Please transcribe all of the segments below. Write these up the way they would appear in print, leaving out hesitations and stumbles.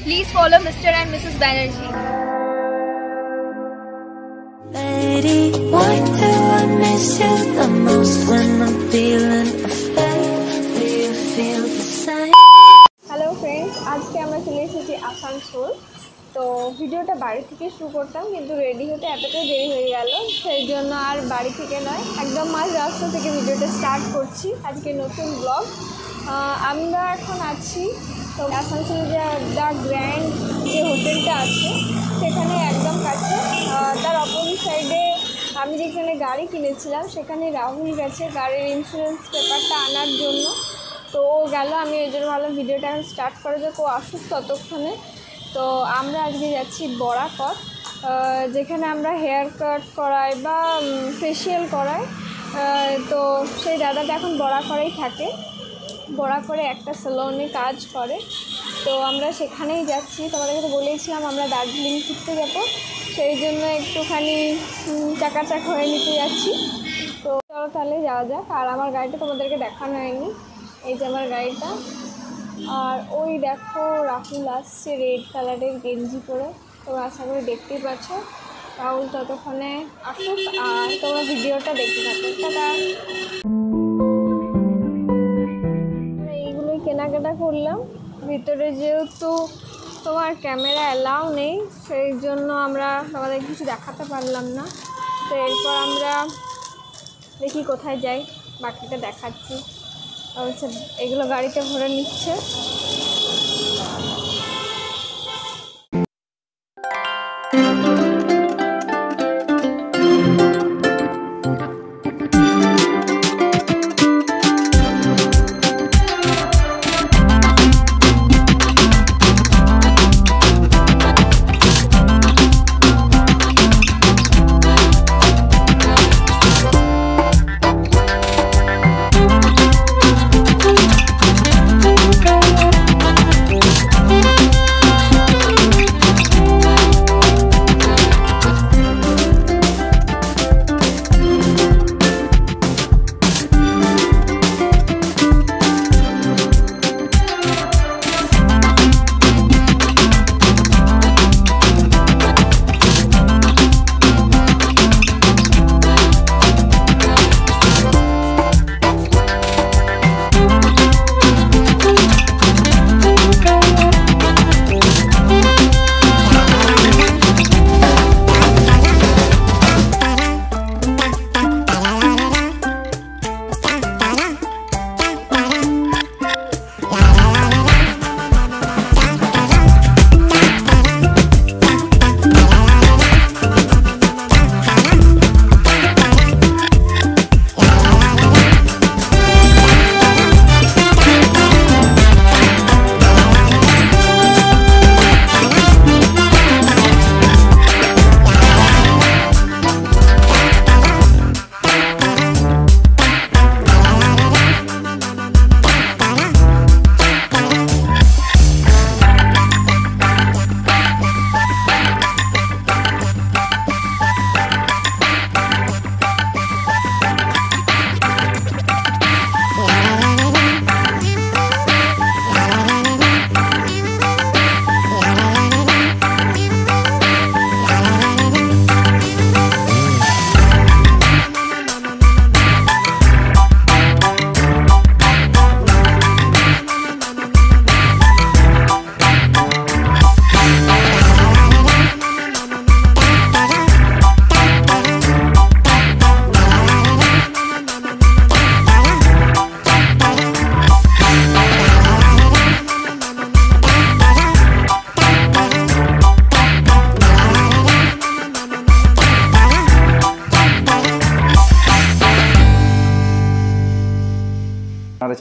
Please follow Mr. and Mrs. Banerjee. Lady, why do I miss you the most when I'm feeling afraid? Do you feel the same? Hello friends, আজকে আমরা চলে এসেছি আসানসোল। তো ভিডিওটা বাড়ি থেকে শুরু করতাম, কিন্তু রেডি হতে এতটাই দেরি হয়ে গেল, সেই জন্য আর বাড়ি থেকে নয়, একদম মাঝ রাস্তা থেকে ভিডিওটা স্টার্ট করছি। আজকে নতুন ব্লগ। আমরা এখন আছি তো আসানসোলে যে দ্য গ্র্যান্ড যে হোটেলটা আছে সেখানে একদম কাছে। তার অপোজিট সাইডে আমি যেখানে গাড়ি কিনেছিলাম সেখানে রাহুল গেছে গাড়ির ইন্স্যুরেন্স পেপারটা আনার জন্য। তো ও গেল, আমি ওই জন্য ভালো ভিডিওটা এখন স্টার্ট করে যাক, ও আসুক ততক্ষণে। তো আমরা আজকে যাচ্ছি বরাকর, যেখানে আমরা হেয়ার কাট করাই বা ফেসিয়াল করাই। তো সেই দাদাটা এখন বরাকরেই থাকে, বরাকরে একটা সেলুনে কাজ করে। তো আমরা সেখানেই যাচ্ছি। তোমাদেরকে তো বলেছিলাম আমরা দার্জিলিং ঘুরতে যাবো, সেই জন্য একটুখানি চাকাচাক হয়ে নিতে যাচ্ছি। তো চলো তাহলে যাওয়া যাক। আর আমার গাড়িটা তোমাদেরকে দেখানো হয়নি, এই যে আমার গাড়িটা। আর ওই দেখো রাহুল আসছে রেড কালারের গেঞ্জি পরে, তোমরা আশা করি দেখতেই পাচ্ছ। রাহুল ততক্ষণে আসুক আর তোমরা ভিডিওটা দেখতে থাকো। টাটা। এইগুলোই কেনাকাটা করলাম। ভিতরে যেহেতু তোমার ক্যামেরা অ্যালাউ নেই, সেই জন্য আমরা আমাদের কিছু দেখাতে পারলাম না। তো এরপর আমরা দেখি কোথায় যাই, বাকিটা দেখাচ্ছি। অবশ্য এগুলো গাড়িতে ভরে নিচ্ছে।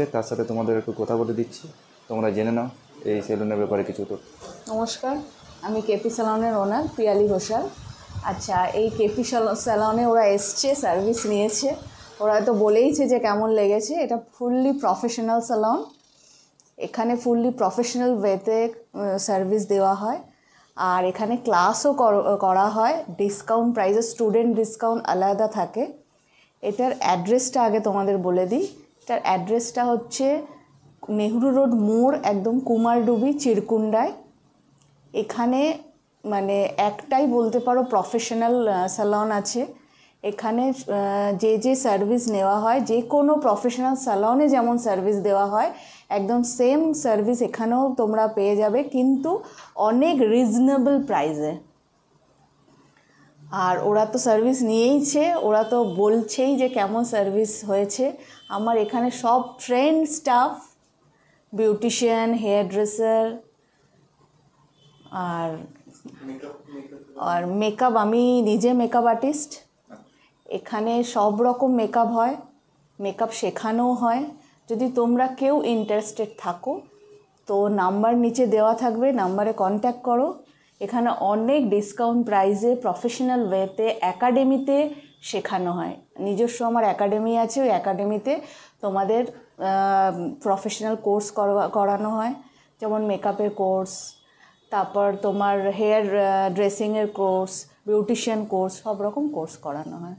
আছে তার সাথে তোমাদের একটু কথা বলে দিচ্ছি, তোমরা জেনে নাও এই সেলুনের ব্যাপারে কিছু। তো নমস্কার, আমি কেপি স্যালনের ওনার পিয়ালি ঘোষাল। আচ্ছা, এই কেপি স্যালনে ওরা এসছে, সার্ভিস নিয়েছে, ওরা তো বলেইছে যে কেমন লেগেছে। এটা ফুললি প্রফেশনাল স্যালন, এখানে ফুললি প্রফেশনাল ওয়েতে সার্ভিস দেওয়া হয়। আর এখানে ক্লাসও করা হয়, ডিসকাউন্ট প্রাইসে, স্টুডেন্ট ডিসকাউন্ট আলাদা থাকে। এটার অ্যাড্রেসটা আগে তোমাদের বলে দিই। এটার অ্যাড্রেসটা হচ্ছে নেহরু রোড মোড়, একদম কুমারডুবি চিরকুন্ডায়। এখানে মানে একটাই বলতে পারো প্রফেশনাল স্যালন আছে। এখানে যে সার্ভিস নেওয়া হয়, যে কোনো প্রফেশনাল স্যালনে যেমন সার্ভিস দেওয়া হয় একদম সেম সার্ভিস এখানেও তোমরা পেয়ে যাবে, কিন্তু অনেক রিজনেবল প্রাইসে। আর ওরা তো সার্ভিস নিয়েইছে, ওরা তো বলছেই যে কেমন সার্ভিস হয়েছে। আমার এখানে সব trained staff, beautician, hair dresser আর মেকআপ, আমি নিজে মেকআপ আর্টিস্ট। এখানে সব রকম মেকআপ হয়, মেকআপ শেখানোও হয়। যদি তোমরা কেউ ইন্টারেস্টেড থাকো তো নাম্বার নিচে দেওয়া থাকবে, নাম্বারে কন্ট্যাক্ট করো। এখানে অনেক ডিসকাউন্ট প্রাইসে প্রফেশনাল ওয়েতে একাডেমিতে শেখানো হয়। নিজস্ব আমার একাডেমি আছে, ওই একাডেমিতে তোমাদের প্রফেশনাল কোর্স করানো হয়, যেমন মেকআপের কোর্স, তারপর তোমার হেয়ার ড্রেসিংয়ের কোর্স, বিউটিশিয়ান কোর্স, সব রকম কোর্স করানো হয়।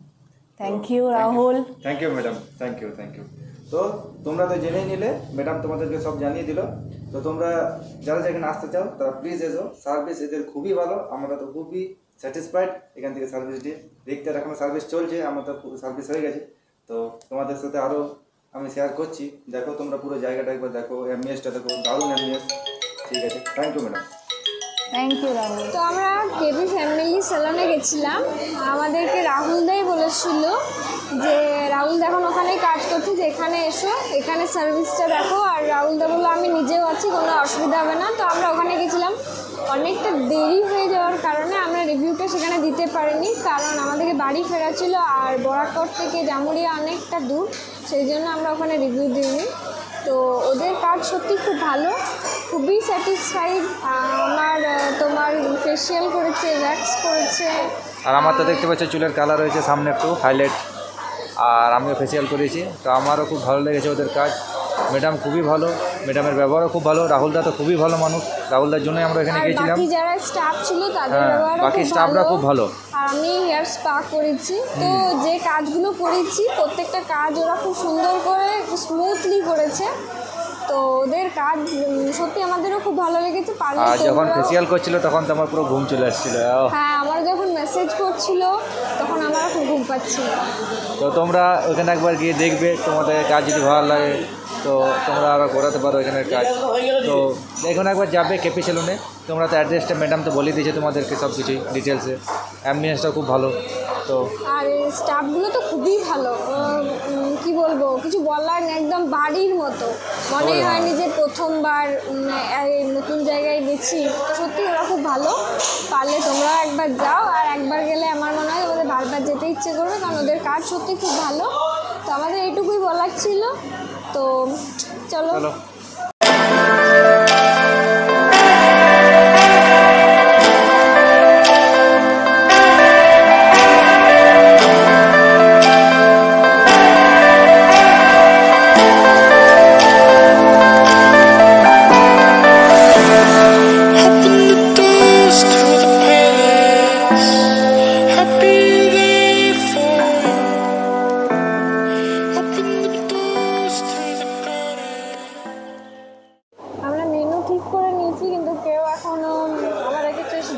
Thank you Rahul. Thank you madam, thank you. তো তোমরা তো জেনেই নিলে, ম্যাডাম তোমাদেরকে সব জানিয়ে দিল। তো তোমরা যারা যেখানে আসতে চাও তারা প্লিজ এসো। সার্ভিস এদের খুবই ভালো, আমরা তো খুবই স্যাটিসফাইড এখান থেকে সার্ভিস দিয়ে। দেখতে এখনো সার্ভিস চলছে, আমার তো সার্ভিস হয়ে গেছে। তো তোমাদের সাথে আরও আমি শেয়ার করছি। দেখো তোমরা পুরো জায়গাটা একবার দেখো, অ্যাম্বিয়েন্সটা দেখো, দারুণ অ্যাম্বিয়েন্স। ঠিক আছে, thank you madam. Thank you Rahul. তো আমরা কেপি ফ্যামিলি স্যালনে গেছিলাম, আমাদেরকে রাহুল দাই বলেছিল যে রাহুল দা এখন ওখানেই কাজ করছে, যে এখানে এসো, এখানে সার্ভিসটা দেখো। আর রাহুল দা বললো আমি নিজেও আছি, কোনো অসুবিধা হবে না। তো আমরা ওখানে গেছিলাম, অনেকটা দেরি হয়ে যাওয়ার কারণে আমরা রিভিউটা সেখানে দিতে পারিনি, কারণ আমাদেরকে বাড়ি ফেরা ছিল আর বরাকর থেকে জামুরিয়া অনেকটা দূর, সেই জন্য আমরা ওখানে রিভিউ দিইনি। তো ওদের কাজ সত্যি খুব ভালো, খুবই স্যাটিসফাইড। আমার তোমার ফেসিয়াল করেছে, ওয়্যাক্স করেছে, আর আমার তো দেখতে পাচ্ছ চুলের কালার হয়েছে সামনে একটু হাইলাইট, আর আমিও ফেসিয়াল করেছি। তো আমারও খুব ভালো লেগেছে ওদের কাজ। ম্যাডাম খুবই ভালো, ম্যাডামের ব্যবহারও খুব ভালো। রাহুলদা তো খুবই ভালো মানুষ, রাহুলদার জন্যই আমরা এখানে গিয়েছিলাম। বাকি যারা স্টাফ ছিল তাদের ব্যবহারও বাকি খুব স্টাফরা খুব ভালো। আর আমি হেয়ার স্পা করেছি, তো যে কাজগুলো করেছি প্রত্যেকটা কাজ ওরা খুব সুন্দর করে স্মুথলি করেছে। তো ওদের কাজ সত্যি আমাদেরও খুব ভালো লেগেছে। আর যখন ফেসিয়াল করছিল তখন তো আমার পুরো ঘুম চলে আসছিল। হ্যাঁ, আমার যখন মেসেজ করছিল তখন আমার খুব ঘুম পাচ্ছিল। তো তোমরা ওখানে একবার গিয়ে দেখবে, তোমাদের কাজ যদি ভালো লাগে তো তোমরা আবার করাতে পারো এখানের কাজ। তো এখানে একবার যাবে কেপি সেলুনে। তোমরা তো অ্যাড্রেসটা ম্যাডাম তো বলে দিয়েছে তোমাদেরকে সব কিছুই ডিটেলসে। অ্যাম্বিয়েন্সটা খুব ভালো। তো আর স্টাফগুলো তো খুবই ভালো, কি বলবো, কিছু বলার নেই, একদম বাড়ির মতো। মনে হয়নি যে প্রথমবার নতুন জায়গায় গেছি। তো সত্যি ওরা খুব ভালো, পারলে তোমরা একবার যাও। আর একবার গেলে আমার মনে হয় ওদের বারবার যেতে ইচ্ছে করবে, কারণ ওদের কাজ সত্যি খুব ভালো। তো আমাদের এইটুকুই বলার ছিল। তো চলো।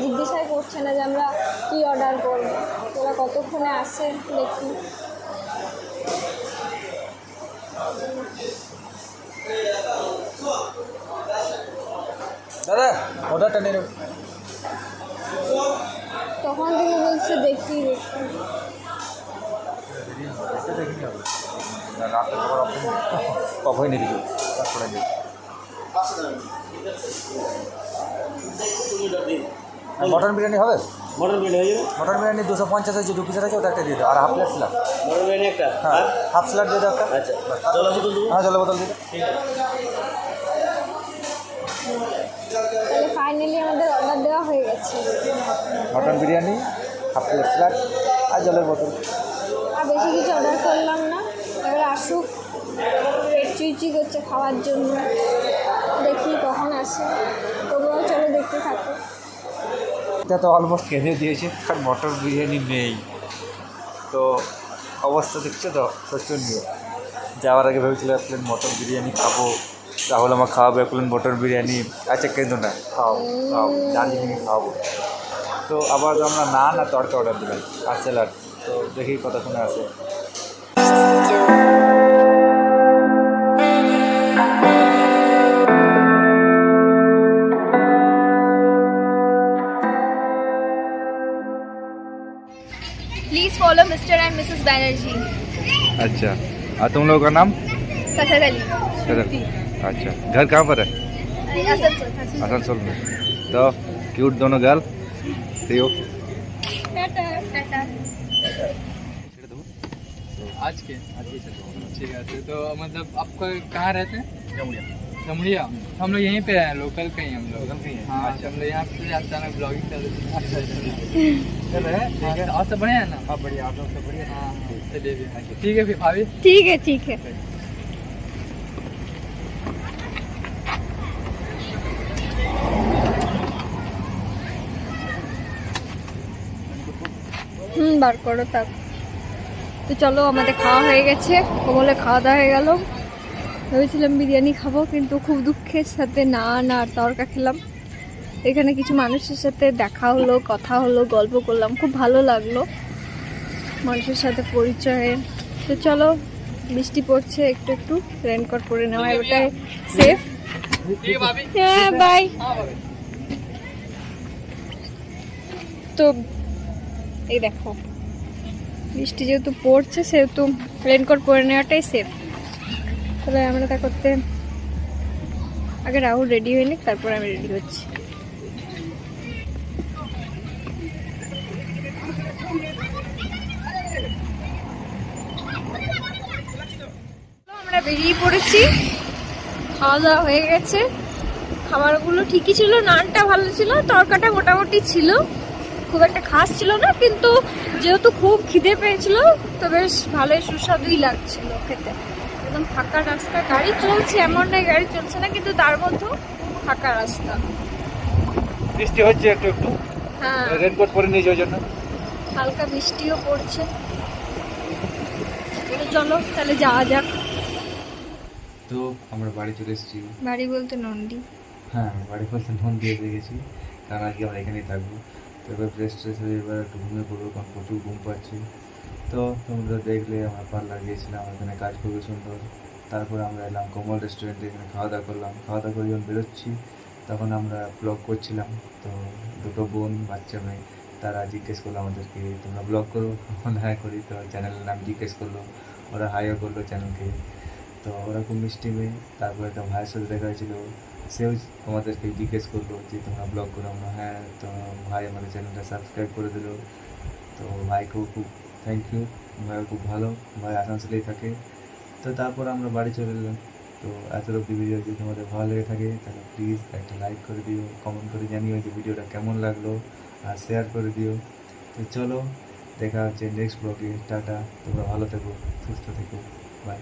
জিজ্ঞাসাই করছে না যে আমরা কি অর্ডার করবো, ওরা কতক্ষণে আসে দেখি। দাদা অর্ডারটা নিয়ে নেব। তখন থেকে বলছে দেখি কখনই কিছু তারপরে মটন বিরিয়ানি হবে? মটন বিরিয়ানি হয়ে যাবে। মটন বিরিয়ানি 250 হয়েছে, 2 পিসের আছে, ওটা একটা দিয়ে দাও। আর half plate salad. Mutton biryani একটা, হ্যাঁ হাফ স্যালাড দিয়ে দাও একটা। আচ্ছা, জলের বোতল দেবো? হ্যাঁ জলের বোতল দিয়ে দাও। তাহলে ফাইনালি আমাদের অর্ডার দেওয়া হয়ে গেছে। Mutton biryani, half plate salad আর জলের বোতল। আর বেশি কিছু অর্ডার করলাম না, এবার আসুক, পেট চুইচি করছে খাওয়ার জন্য, দেখি কখন আসে। তোমরাও চলো দেখতে থাকো। এটা তো অলমোস্ট কিনে দিয়েছে, আর মটন বিরিয়ানি নেই। তো অবস্থা দেখছো তো শোচনীয়। যাওয়ার আগে ভেবেছিল এক প্লেট মটন বিরিয়ানি খাবো, রাহুল আমার খাওয়াবে প্লেন বটর বিরিয়ানি। আচ্ছা কিন্তু না, খাও খাও, দার্জিলিংয়ে খাওয়াবো। তো আবার আমরা নান আর তড়কা অর্ডার দিলাম আর স্যালাড। তো দেখি কতক্ষণে আসে। Please follow Mr. and Mrs. Banerjee. अच्छा, और तुम लोगों का नाम? Kathakali. अच्छा, घर कहाँ पर है? Asansol. आसनसोल में। तो क्यूट दोनों गर्ल, थियो। Tata. आज के ठीक है। तो मतलब आप कहाँ रहते हैं? जमुड़िया। हम लोग यहीं पे हैं, लोकल कहीं हम लोग। हाँ, हम लोग यहाँ पे अचानक ब्लॉगिंग कर रहे हैं। और सब बढ़िया है ना? हाँ बढ़िया, आप लोग सब बढ़िया। हाँ चलिए ठीक है फिर भाभी। ठीक है বার করো তাক। তো চলো, আমাদের খাওয়া হয়ে গেছে, কোমলে খাওয়া দাওয়া হয়ে গেল। ভেবেছিলাম বিরিয়ানি খাবো, কিন্তু খুব দুঃখের সাথে নান আর তরকা খেলাম। এখানে কিছু মানুষের সাথে দেখা হলো, কথা হলো, গল্প করলাম, খুব ভালো লাগলো মানুষের সাথে পরিচয়ে। তো চলো, বৃষ্টি পড়ছে একটু একটু, রেনকোট পরে নেওয়া ওটাই সেফ। হ্যাঁ বাই। তো এই দেখো, বৃষ্টি যেহেতু পড়ছে সেহেতু রেনকোট পরে নেওয়াটাই সেফ। তবে আমরা তা করতে আগে রাহুল রেডি হয়ে নিক, তারপর আমি রেডি হচ্ছি। আমরা বেরিয়ে পড়েছি, খাওয়া দাওয়া হয়ে গেছে। খাবারগুলো ঠিকই ছিল, নানটা ভালো ছিল, তরকাটা মোটামুটি ছিল, খুব একটা খাস ছিল না, কিন্তু যেহেতু খুব খিদে পেয়েছিল তো বেশ ভালোই সুস্বাদুই লাগছিল খেতে। একদম ফাঁকা রাস্তা, গাড়ি চলছে এমন নয় গাড়ি চলছে না, কিন্তু তার মধ্যেও ফাঁকা রাস্তা। বৃষ্টি হচ্ছে একটু একটু, হ্যাঁ রেনকোট পরে নিয়েছি ওই জন্য। হালকা বৃষ্টিও পড়ছে। চলো তাহলে যাওয়া যাক। তো আমরা বাড়ি চলে এসেছি। বাড়ি বলতে নন্দি। হ্যাঁ, বাড়ি বলতে মন দিয়ে এসে গেছি, কারণ আজকে আমরা এখানেই থাকবো। তো এবার ফ্রেশ ট্রেশ হয়ে এবার একটু ঘুমিয়ে পড়বো, কারণ প্রচুর ঘুম পাচ্ছি। তো তোমরা দেখলে আমার পার্লার গিয়েছিলাম, এখানে কাজ খুবই সুন্দর। তারপরে আমরা এলাম কোমল রেস্টুরেন্টে, এখানে খাওয়া দাওয়া করলাম। খাওয়া দাওয়া করে যখন বেরোচ্ছি তখন আমরা ব্লগ করছিলাম। তো দুটো বোন, বাচ্চা মেয়ে, তারা জিজ্ঞেস করলো আমাদেরকে, তোমরা ব্লগ করো? হ্যাঁ করি। তো চ্যানেলের নাম জিজ্ঞেস করলো, ওরা হাইও করলো চ্যানেলকে। তো ওরা খুব মিষ্টি মেয়ে। তারপরে একটা ভাইয়ের সাথে দেখা হয়েছিল, সেও আমাদেরকে জিজ্ঞেস করলো যে তোমরা ব্লগ করো? আমরা হ্যাঁ। তো ভাই আমাদের চ্যানেলটা সাবস্ক্রাইব করে দিল। তো ভাইকেও খুব থ্যাংক ইউ, ভাইও খুব ভালো, ভাই আসানসোলেই থাকে। তো তারপর আমরা বাড়ি চলে এলাম। তো এত অব্দি ভিডিও যদি তোমাদের ভালো লেগে থাকে তাহলে প্লিজ একটা লাইক করে দিও, কমেন্ট করে জানিও যে ভিডিওটা কেমন লাগলো, আর শেয়ার করে দিও। তো চলো, দেখা হচ্ছে নেক্সট ব্লগে। টাটা, তোমরা ভালো থেকো, সুস্থ থেকো, বাই।